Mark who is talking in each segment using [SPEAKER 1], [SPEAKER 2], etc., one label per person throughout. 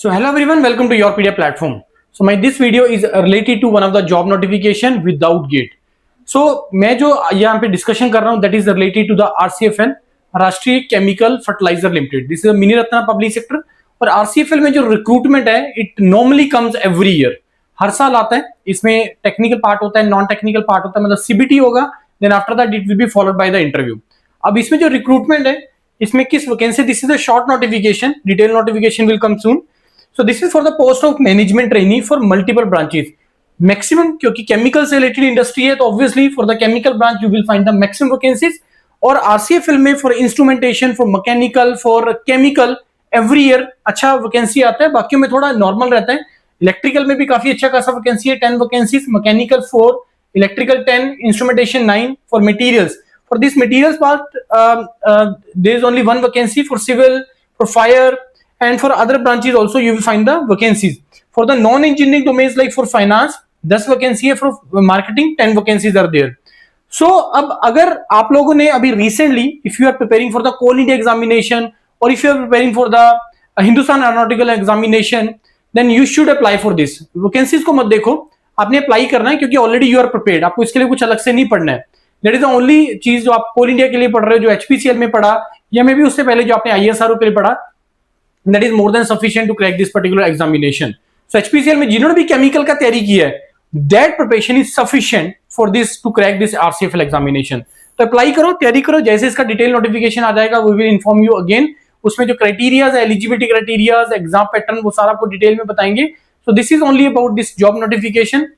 [SPEAKER 1] So hello everyone, welcome to YourPedia platform. So this video is related to one of the job notification without gate. So मैं जो यहाँ पे discussion कर रहा हूँ that is related to the RCFL, Rashtriya chemical fertiliser limited. This is mini Ratna public sector. और RCFL में जो रिक्रूटमेंट है it normally comes every year, हर साल आता है. इसमें टेक्निकल पार्ट होता है, नॉन टेक्निकल पार्ट होता है, मतलब सीबीटी होगा, then after that it will be followed by the interview. अब इसमें जो रिक्रूटमेंट है इसमें किस vacancy, this is a short notification, detail notification will come soon. So this is for the post of management trainee for multiple branches. Maximum क्योंकि chemical से related industry है तो obviously for the chemical branch you will find the maximum vacancies. और RCFL में for instrumentation, for mechanical, for chemical every year अच्छा vacancy आता है. बाकी में थोड़ा normal रहता है. Electrical में भी काफी अच्छा खासा vacancy है, 10 vacancies, mechanical 4, electrical 10, instrumentation 9. For materials, for this materials part there is only one vacancy. For civil, for fire, and for other branches also you will find the vacancies. For the non-engineering domains like for finance 10 vacancy है, for marketing 10 vacancies are there. So अब अगर आप लोगों ने अभी recently if you are preparing for the Coal India examination or if you are preparing for the Hindustan Aeronautical examination then you should apply for this. Vacancies को मत देखो, आपने अप्लाई करना है क्योंकि ऑलरेडी यू आर प्रिपेयर्ड, आपको इसके लिए कुछ अलग से नहीं पढ़ना है. दैट इज द ओनली चीज जो आप कोल इंडिया के लिए पढ़ रहे हो, जो एचपीसीएल में पढ़ा या मे भी उससे पहले जो आपने आईएसआरओ के लिए पढ़ा, that is more than sufficient to crack this particular examination. So HPCL में जिन्होंने भी केमिकल का तैयारी किया है that preparation is sufficient for this to crack this RCFL examination. तो अप्लाई करो, तैयारी करो, जैसे इसका डिटेल नोटिफिकेशन आ जाएगा we will inform you again. उसमें जो क्राइटेरियाज है, एलिजिबिलिटी क्राइटेरियाज, एग्जाम पैटर्न, वो सारा आपको डिटेल में बताएंगे. So this is only about this job notification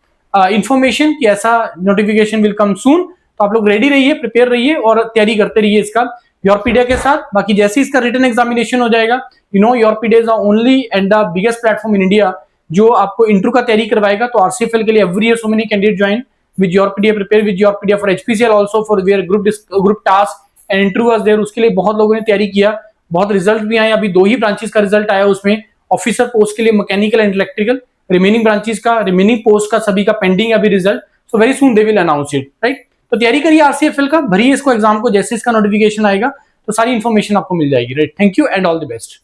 [SPEAKER 1] information कि ऐसा नोटिफिकेशन will come soon. तो आप लोग रेडी रहिए, प्रिपेयर रहिए और तैयारी करते रहिए इसका YourPedia के साथ. बाकी जैसे इसका रिटन एग्जामिनेशन हो जाएगा, you know YourPedia is the only and the biggest platform in India जो आपको इंटरव्यू का तैयारी करवाएगा. तो RCFL के लिए every year so many candidate join with YourPedia, prepare with YourPedia for HPCL also for where group task and interview was there. उसके लिए बहुत लोगों ने तैयारी किया, बहुत रिजल्ट भी आए. अभी 2 ही ब्रांचेस का रिजल्ट आया उसमें, ऑफिसर पोस्ट के लिए mechanical and electrical. Remaining branches का, रिमेनिंग पोस्ट का सभी का पेंडिंग अभी result. So very soon they will announce it, right. तो तैयारी करिए RCFL का, भरिए इसको एग्जाम को, जैसे इसका नोटिफिकेशन आएगा तो सारी इंफॉर्मेशन आपको मिल जाएगी, right. Thank you and all the best.